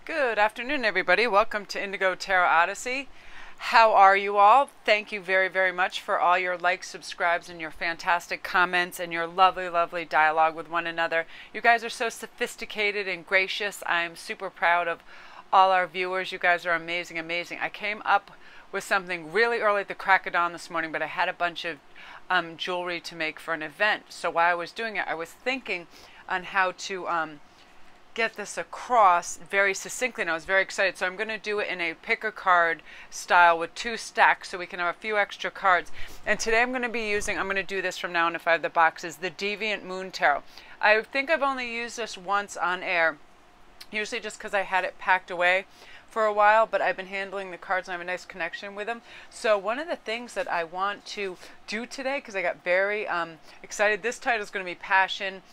Good afternoon, everybody. Welcome to Indigo Tarot Odyssey. How are you all? Thank you very, very much for all your likes, subscribes, and your fantastic comments and your lovely, lovely dialogue with one another. You guys are so sophisticated and gracious. I'm super proud of all our viewers. You guys are amazing, amazing. I came up with something really early at the crack of dawn this morning, but I had a bunch of jewelry to make for an event. So while I was doing it, I was thinking on how to get this across very succinctly, and I was very excited. So I'm going to do it in a pick a card style with 2 stacks so we can have a few extra cards. And today I'm going to be using, I'm going to do this from now on if I have the boxes, the Deviant Moon Tarot. I think I've only used this once on air, usually just because I had it packed away for a while, but I've been handling the cards and I have a nice connection with them. So one of the things that I want to do today, because I got very excited, this title is going to be Passion,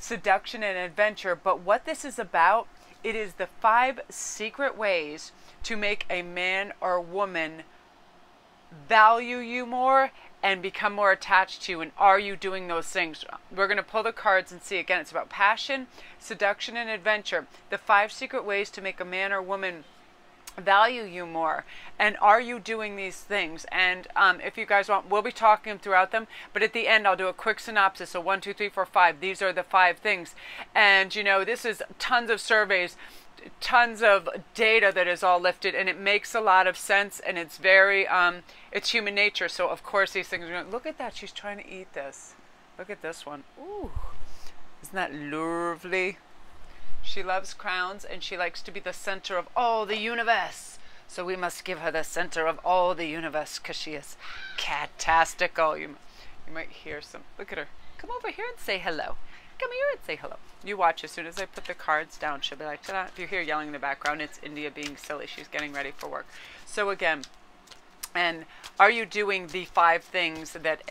Seduction, and Adventure. But what this is about, it is the 5 secret ways to make a man or woman value you more and become more attached to you. And are you doing those things? We're going to pull the cards and see. Again, it's about passion, seduction, and adventure. The 5 secret ways to make a man or woman value you more. And are you doing these things? And if you guys want, we'll be talking throughout them, but at the end I'll do a quick synopsis. So 1, 2, 3, 4, 5, these are the 5 things. And you know, this is tons of surveys, tons of data that is all lifted, and it makes a lot of sense, and it's very it's human nature. So of course these things are going, look at that, she's trying to eat this. Look at this one. Ooh, isn't that lovely? She loves crowns, and she likes to be the center of all the universe. So we must give her the center of all the universe, because she is catastical. You might hear some. Look at her. Come over here and say hello. Come here and say hello. You watch. As soon as I put the cards down, she'll be like, ta-da. If you hear yelling in the background, it's India being silly. She's getting ready for work. So again, and are you doing the 5 things that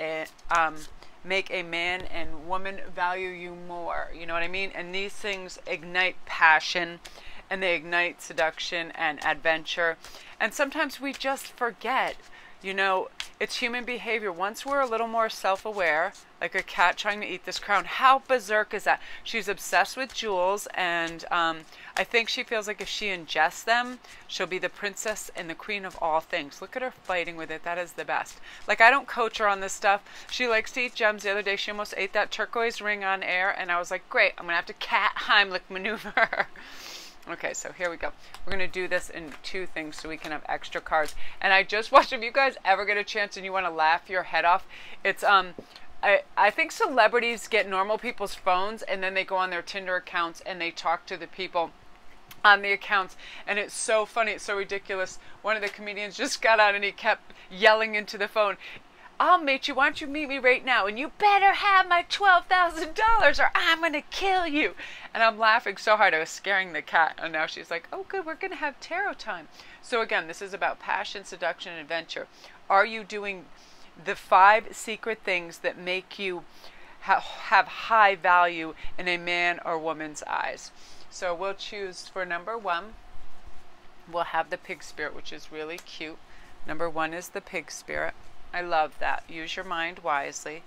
make a man and woman value you more? You know what I mean? And these things ignite passion, and they ignite seduction and adventure. And sometimes we just forget, you know, it's human behavior. Once we're a little more self-aware, like a cat trying to eat this crown, how berserk is that? She's obsessed with jewels, and I think she feels like if she ingests them, she'll be the princess and the queen of all things. Look at her fighting with it. That is the best. Like, I don't coach her on this stuff. She likes to eat gems. The other day, she almost ate that turquoise ring on air, and I was like, great, I'm going to have to cat Heimlich maneuver her. Okay, so here we go. We're going to do this in 2 things so we can have extra cards. And I just watched, if you guys ever get a chance and you want to laugh your head off, it's I think celebrities get normal people's phones, and then they go on their Tinder accounts and they talk to the people on the accounts, and it's so funny, it's so ridiculous. One of the comedians just got on and he kept yelling into the phone, I'll meet you, why don't you meet me right now, and you better have my $12,000 or I'm gonna kill you. And I'm laughing so hard I was scaring the cat, and now she's like, oh good, we're gonna have tarot time. So again, this is about passion, seduction, and adventure. Are you doing the 5 secret things that make you have high value in a man or woman's eyes? So we'll choose for number 1, we'll have the pig spirit, which is really cute. Number 1 is the pig spirit. I love that. Use your mind wisely.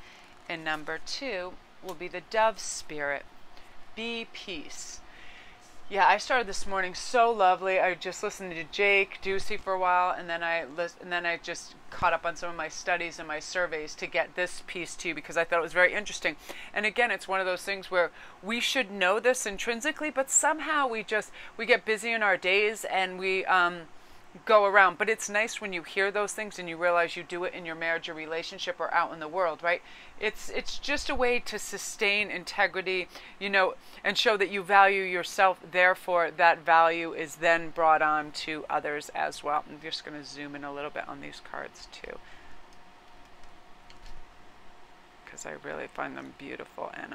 And number 2 will be the dove spirit. Be peace. Yeah, I started this morning so lovely. I just listened to Jake Ducey for a while, and then I just caught up on some of my studies and my surveys to get this piece to you, because I thought it was very interesting. And again, it's one of those things where we should know this intrinsically, but somehow we get busy in our days and we go around. But it's nice when you hear those things and you realize you do it in your marriage or relationship or out in the world, right? It's just a way to sustain integrity, you know, and show that you value yourself. Therefore, that value is then brought on to others as well. I'm just going to zoom in a little bit on these cards too, because I really find them beautiful. And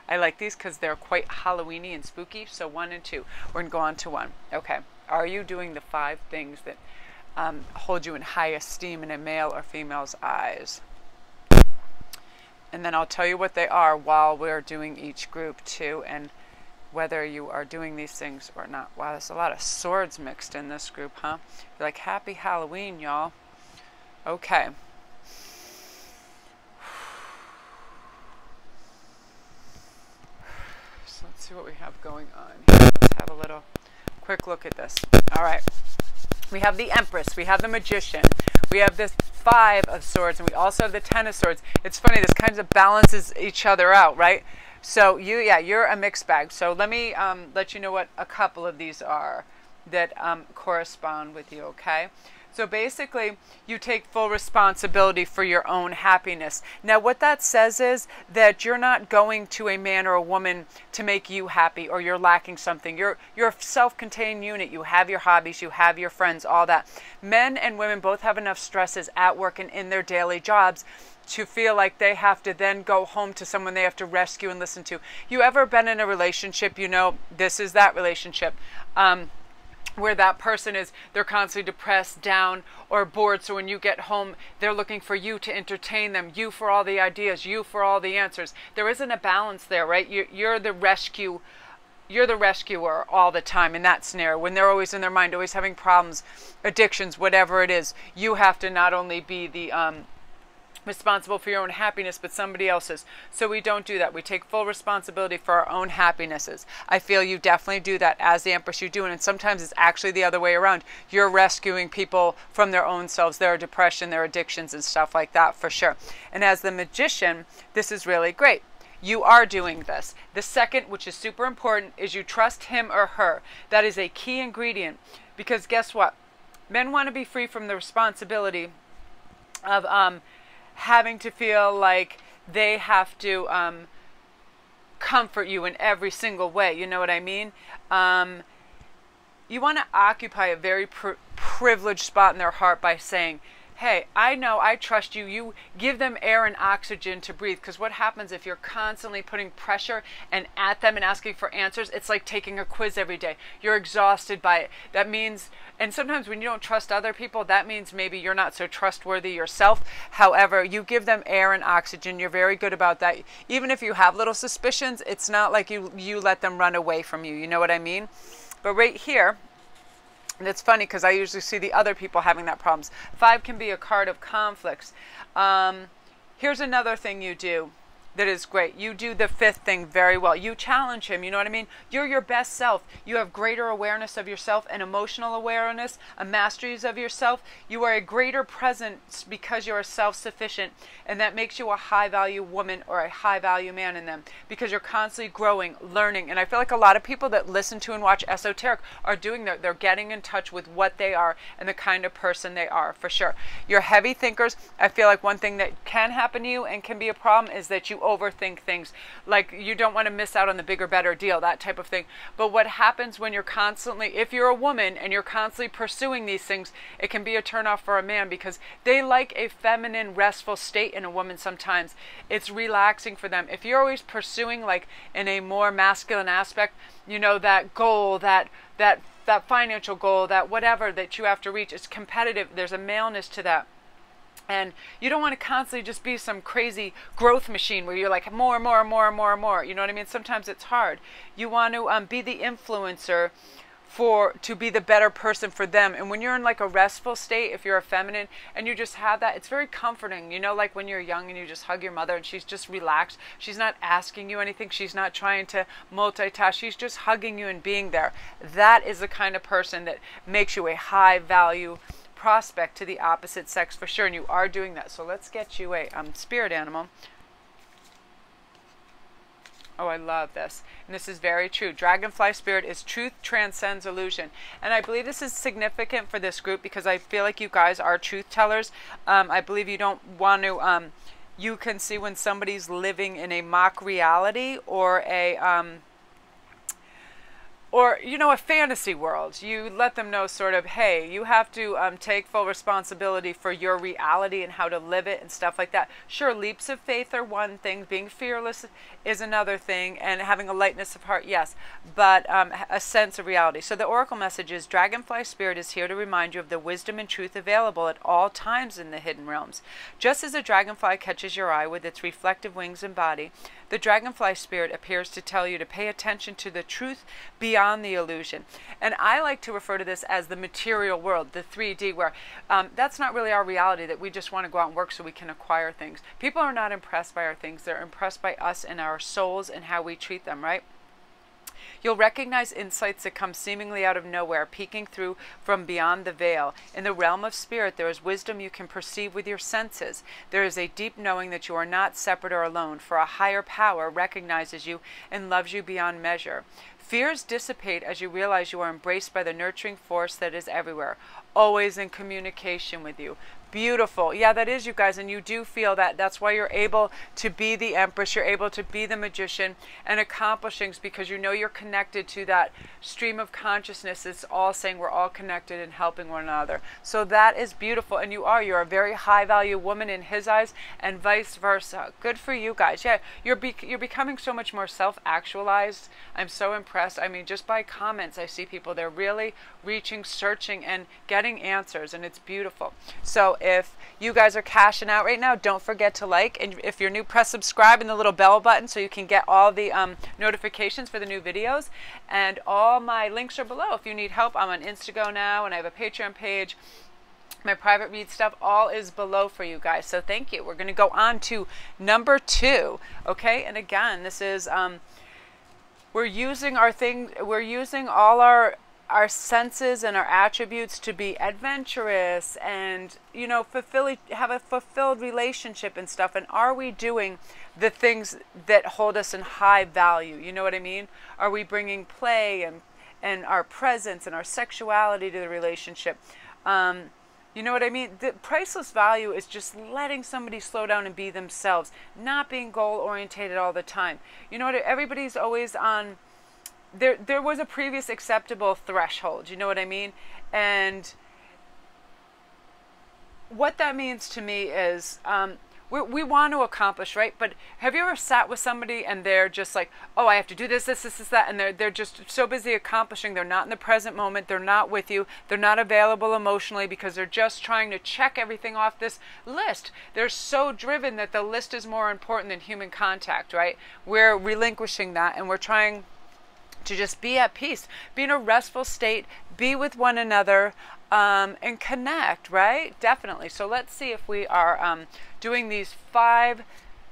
I like these because they're quite Halloweeny and spooky. So 1 and 2. We're going to go on to 1. Okay. Are you doing the 5 things that hold you in high esteem in a male or female's eyes? And then I'll tell you what they are while we're doing each group too, and whether you are doing these things or not. Wow, there's a lot of swords mixed in this group, huh? You're like, happy Halloween, y'all. Okay. So let's see what we have going on here. Let's have a little quick look at this. All right. We have the Empress. We have the Magician. We have this Five of Swords. And we also have the Ten of Swords. It's funny. This kind of balances each other out, right? So you're a mixed bag. So let me let you know what a couple of these are that correspond with you, okay? So basically, you take full responsibility for your own happiness. Now, what that says is that you're not going to a man or a woman to make you happy, or you're lacking something. You're a self-contained unit. You have your hobbies, you have your friends, all that. Men and women both have enough stresses at work and in their daily jobs to feel like they have to then go home to someone they have to rescue and listen to. You ever been in a relationship, you know, this is that relationship, where that person is, they're constantly depressed, down, or bored. So when you get home, they're looking for you to entertain them, you for all the ideas, you for all the answers. There isn't a balance there, right? You're the rescuer all the time in that scenario. When they're always in their mind, always having problems, addictions, whatever it is, you have to not only be the responsible for your own happiness, but somebody else's. So we don't do that. We take full responsibility for our own happinesses. I feel you definitely do that as the Empress. You do, and sometimes it's actually the other way around. You're rescuing people from their own selves, their depression, their addictions, and stuff like that, for sure. And as the Magician, this is really great. You are doing this. The second, which is super important, is you trust him or her. That is a key ingredient, because guess what? Men want to be free from the responsibility of having to feel like they have to comfort you in every single way. You know what I mean? You want to occupy a very privileged spot in their heart by saying, hey, I know, I trust you. You give them air and oxygen to breathe. Because what happens if you're constantly putting pressure and at them and asking for answers? It's like taking a quiz every day. You're exhausted by it. That means, and sometimes when you don't trust other people, that means maybe you're not so trustworthy yourself. However, you give them air and oxygen. You're very good about that. Even if you have little suspicions, it's not like you let them run away from you. You know what I mean? But right here, and it's funny because I usually see the other people having that problems. Five can be a card of conflicts. Here's another thing you do that is great. You do the fifth thing very well. You challenge him, you know what I mean? You're your best self. You have greater awareness of yourself, and emotional awareness, a masteries of yourself. You are a greater presence because you're self-sufficient, and that makes you a high-value woman or a high-value man in them, because you're constantly growing, learning. And I feel like a lot of people that listen to and watch esoteric are doing that. They're getting in touch with what they are and the kind of person they are, for sure. You're heavy thinkers. I feel like one thing that can happen to you and can be a problem is that you overthink things, like you don't want to miss out on the bigger, better deal, that type of thing. But what happens when you're constantly, if you're a woman and you're constantly pursuing these things, it can be a turnoff for a man, because they like a feminine, restful state in a woman sometimes. It's relaxing for them. If you're always pursuing, like in a more masculine aspect, you know, that goal, that financial goal, that whatever that you have to reach, it's competitive. There's a maleness to that. And you don't want to constantly just be some crazy growth machine where you're like more. You know what I mean? Sometimes it's hard. You want to be the influencer to be the better person for them. And when you're in like a restful state, if you're a feminine and you just have that, it's very comforting. You know, like when you're young and you just hug your mother and she's just relaxed. She's not asking you anything. She's not trying to multitask. She's just hugging you and being there. That is the kind of person that makes you a high value prospect to the opposite sex, for sure. And you are doing that. So let's get you a spirit animal. Oh, I love this. And this is very true. Dragonfly spirit is truth transcends illusion. And I believe this is significant for this group because I feel like you guys are truth tellers. I believe you don't want to, you can see when somebody's living in a mock reality or a, you know, a fantasy world. You let them know sort of, hey, you have to take full responsibility for your reality and how to live it and stuff like that. Sure, leaps of faith are one thing. Being fearless is another thing. And having a lightness of heart, yes. But a sense of reality. So the oracle message is, Dragonfly Spirit is here to remind you of the wisdom and truth available at all times in the hidden realms. Just as a dragonfly catches your eye with its reflective wings and body, the Dragonfly Spirit appears to tell you to pay attention to the truth beyond the illusion. And I like to refer to this as the material world, the 3D, where that's not really our reality, that we just want to go out and work so we can acquire things. People are not impressed by our things. They're impressed by us and our souls and how we treat them, right? You'll recognize insights that come seemingly out of nowhere, peeking through from beyond the veil. In the realm of spirit, there is wisdom you can perceive with your senses. There is a deep knowing that you are not separate or alone, for a higher power recognizes you and loves you beyond measure. Fears dissipate as you realize you are embraced by the nurturing force that is everywhere, always in communication with you. Beautiful. Yeah, that is, you guys, and you do feel that. That's why you're able to be the Empress, you're able to be the Magician and accomplish things, because you know you're connected to that stream of consciousness. It's all saying we're all connected and helping one another. So that is beautiful, and you're a very high value woman in his eyes, and vice versa. Good for you guys. Yeah, you're becoming so much more self-actualized. I'm so impressed. I mean, just by comments, I see people, they're really reaching, searching, and getting answers, and it's beautiful. So if you guys are cashing out right now, don't forget to like, and if you're new, press subscribe and the little bell button so you can get all the notifications for the new videos. And all my links are below. If you need help, I'm on Instantgo now, and I have a Patreon page. My private read stuff, all is below for you guys. So thank you. We're going to go on to number 2. Okay, and again, this is we're using all our senses and our attributes to be adventurous and, you know, have a fulfilled relationship and stuff. And are we doing the things that hold us in high value? You know what I mean? Are we bringing play and our presence and our sexuality to the relationship? You know what I mean? The priceless value is just letting somebody slow down and be themselves, not being goal orientated all the time. You know what? Everybody's always on. There was a previous acceptable threshold, you know what I mean? And what that means to me is we want to accomplish, right? But have you ever sat with somebody and they're just like, oh, I have to do this, that, and they're just so busy accomplishing, they're not in the present moment, they're not with you, they're not available emotionally because they're just trying to check everything off this list. They're so driven that the list is more important than human contact, right? We're relinquishing that, and we're trying to just be at peace, be in a restful state, be with one another, and connect, right? Definitely. So let's see if we are doing these 5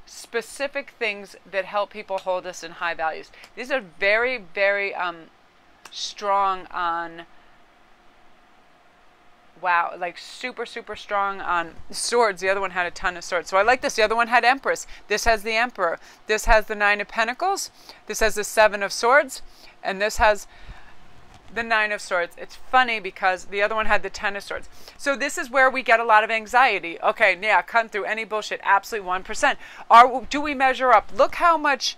specific things that help people hold us in high values. These are very, very strong on, wow, like super, super strong on swords. The other one had a ton of swords. So I like this. The other one had Empress. This has the Emperor. This has the 9 of Pentacles. This has the 7 of Swords. And this has the 9 of Swords. It's funny because the other one had the 10 of Swords. So this is where we get a lot of anxiety. Okay, yeah, cutting through any bullshit. Absolutely 1%. Do we measure up? Look how much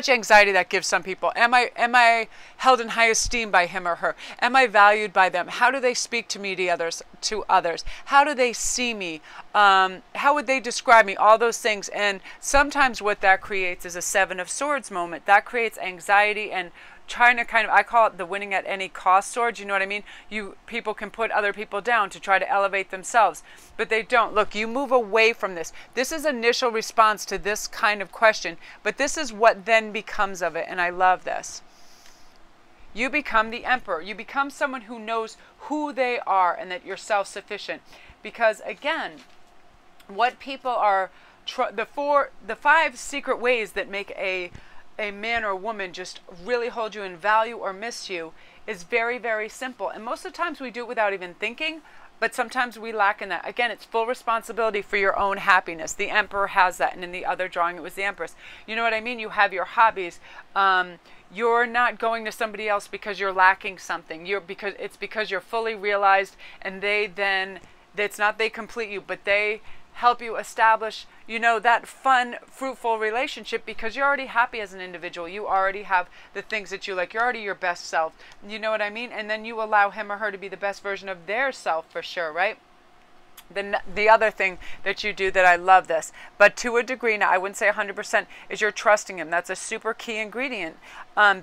anxiety that gives some people. Am I held in high esteem by him or her? Am I valued by them? How do they speak to me, to others? How do they see me? How would they describe me? All those things. And sometimes what that creates is a 7 of Swords moment. That creates anxiety and trying to kind of, I call it the winning at any cost sword. You know what I mean? People can put other people down to try to elevate themselves, but they don't. Look, you move away from this. This is initial response to this kind of question, but this is what then becomes of it, and I love this. You become the Emperor. You become someone who knows who they are and that you're self-sufficient. Because again, what people are, the 5 secret ways that make a man or woman just really hold you in value or miss you is very, very simple. And most of the times we do it without even thinking, but sometimes we lack in that. Again, it's full responsibility for your own happiness. The Emperor has that, and in the other drawing it was the Empress. You know what I mean? You have your hobbies. You're not going to somebody else because you're lacking something. It's because you're fully realized, and it's not they complete you, but they help you establish, you know, that fun, fruitful relationship, because you're already happy as an individual. You already have the things that you like. You're already your best self. You know what I mean? And then you allow him or her to be the best version of their self, for sure, right? The other thing that you do that I love this, but to a degree, now I wouldn't say 100%, is you're trusting him. That's a super key ingredient,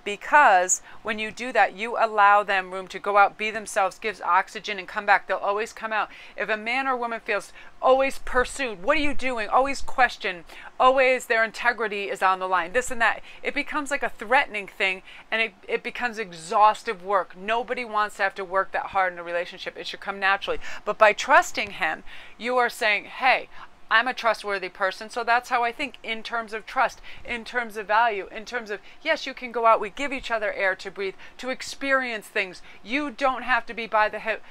because when you do that, you allow them room to go out, be themselves, gives oxygen, and come back. They'll always come out. If a man or woman feels always pursued, what are you doing? Always questioned, always their integrity is on the line, this and that. It becomes like a threatening thing, and it becomes exhaustive work. Nobody wants to have to work that hard in a relationship. It should come naturally. But by trusting him, you are saying, hey, I'm a trustworthy person, so that's how I think in terms of trust, in terms of value, in terms of, yes, you can go out, we give each other air to breathe, to experience things. You don't have to be by the hip,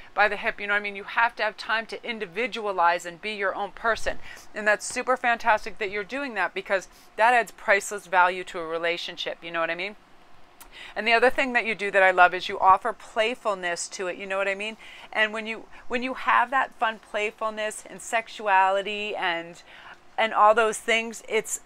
you know what I mean? You have to have time to individualize and be your own person. And that's super fantastic that you're doing that, because that adds priceless value to a relationship, you know what I mean? And the other thing that you do that I love is you offer playfulness to it, you know what I mean? And when you have that fun playfulness and sexuality and all those things, it's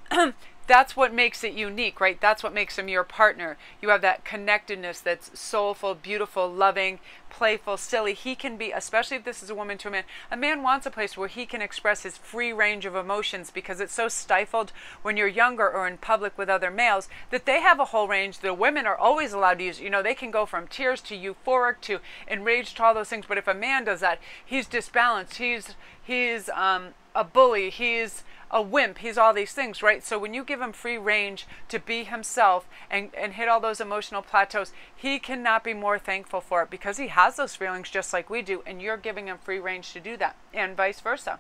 that's what makes it unique, right? That's what makes him your partner. You have that connectedness that's soulful, beautiful, loving, playful, silly. He can be, especially if this is a woman to a man wants a place where he can express his free range of emotions, because it's so stifled when you're younger or in public with other males that they have a whole range. The women are always allowed to use, you know, they can go from tears to euphoric to enraged to all those things. But if a man does that, he's disbalanced. He's a bully. He's a wimp. He's all these things, right? So when you give him free range to be himself and hit all those emotional plateaus, he cannot be more thankful for it, because he has those feelings just like we do, and you're giving him free range to do that, and vice versa.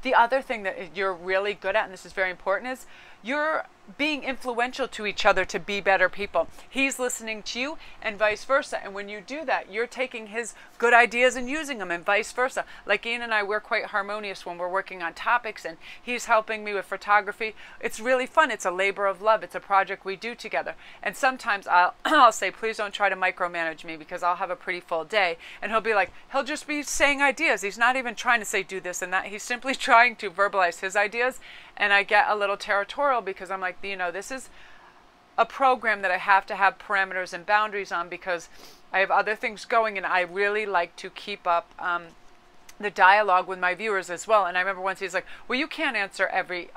The other thing that you're really good at, and this is very important, is you're being influential to each other to be better people. He's listening to you and vice versa. And when you do that, you're taking his good ideas and using them, and vice versa. Like Ian and I, we're quite harmonious when we're working on topics, and he's helping me with photography. It's really fun. It's a labor of love. It's a project we do together. And sometimes I'll say, please don't try to micromanage me, because I'll have a pretty full day. And he'll be like, he'll just be saying ideas. He's not even trying to say do this and that. He's simply trying to verbalize his ideas. And I get a little territorial, because I'm like, you know, this is a program that I have to have parameters and boundaries on, because I have other things going, and I really like to keep up the dialogue with my viewers as well. And I remember once he's like, well, you can't answer every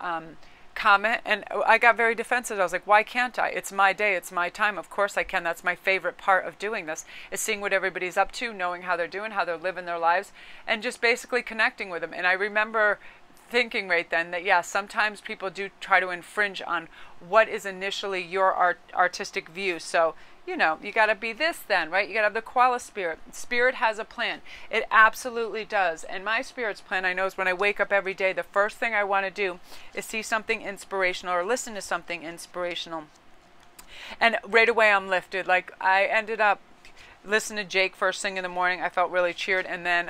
comment. And I got very defensive. I was like, why can't I? It's my day. It's my time. Of course I can. That's my favorite part of doing this, is seeing what everybody's up to, knowing how they're doing, how they're living their lives, and just basically connecting with them. And I remember thinking right then that, yeah, sometimes people do try to infringe on what is initially your artistic view. So, you know, you got to be this then, right? You got to have the koala spirit. Spirit has a plan. It absolutely does. And my spirit's plan, I know, is when I wake up every day, the first thing I want to do is see something inspirational or listen to something inspirational. And right away I'm lifted. Like, I ended up listening to Jake first thing in the morning. I felt really cheered. And then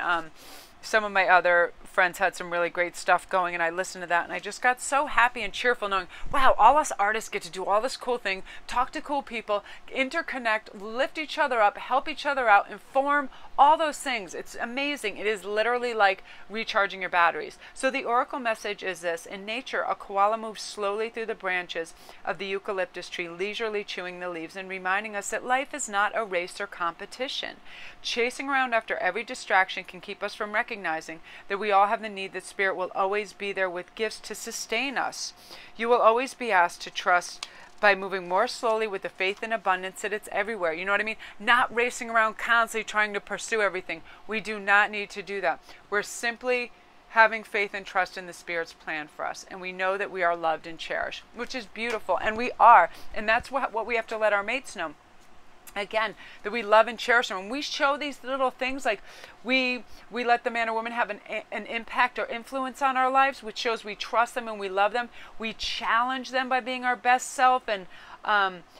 some of my other friends had some really great stuff going, and I listened to that, and I just got so happy and cheerful knowing, wow, all us artists get to do all this cool thing, talk to cool people, interconnect, lift each other up, help each other out, inform, all those things. It's amazing. It is literally like recharging your batteries. So the oracle message is this: in nature, a koala moves slowly through the branches of the eucalyptus tree, leisurely chewing the leaves and reminding us that life is not a race or competition. Chasing around after every distraction can keep us from recognizing that we all have the need that spirit will always be there with gifts to sustain us. You will always be asked to trust by moving more slowly with the faith and abundance that it's everywhere. You know what I mean? Not racing around constantly trying to pursue everything. We do not need to do that. We're simply having faith and trust in the Spirit's plan for us. And we know that we are loved and cherished, which is beautiful. And we are. And that's what we have to let our mates know. Again, that we love and cherish them. When we show these little things, like we let the man or woman have an impact or influence on our lives, which shows we trust them and we love them. We challenge them by being our best self and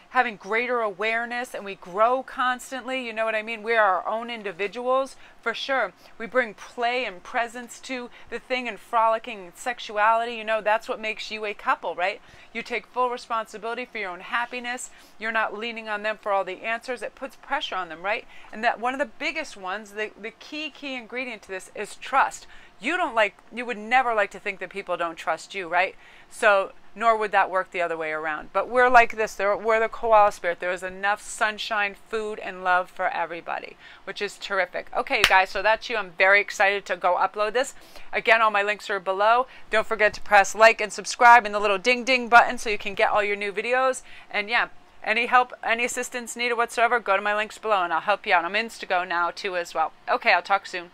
having greater awareness, and we grow constantly. You know what I mean? We are our own individuals, for sure. We bring play and presence to the thing, and frolicking and sexuality. You know, that's what makes you a couple, right? You take full responsibility for your own happiness. You're not leaning on them for all the answers. It puts pressure on them, right? And that one of the biggest ones, the key ingredient to this is trust. You would never like to think that people don't trust you, right? So, nor would that work the other way around. But we're like this. We're the koala spirit. There is enough sunshine, food, and love for everybody, which is terrific. Okay, you guys, so that's you. I'm very excited to go upload this. Again, all my links are below. Don't forget to press like and subscribe and the little ding ding button so you can get all your new videos. And yeah, any help, any assistance needed whatsoever, go to my links below and I'll help you out. I'm Instantgo now too as well. Okay, I'll talk soon.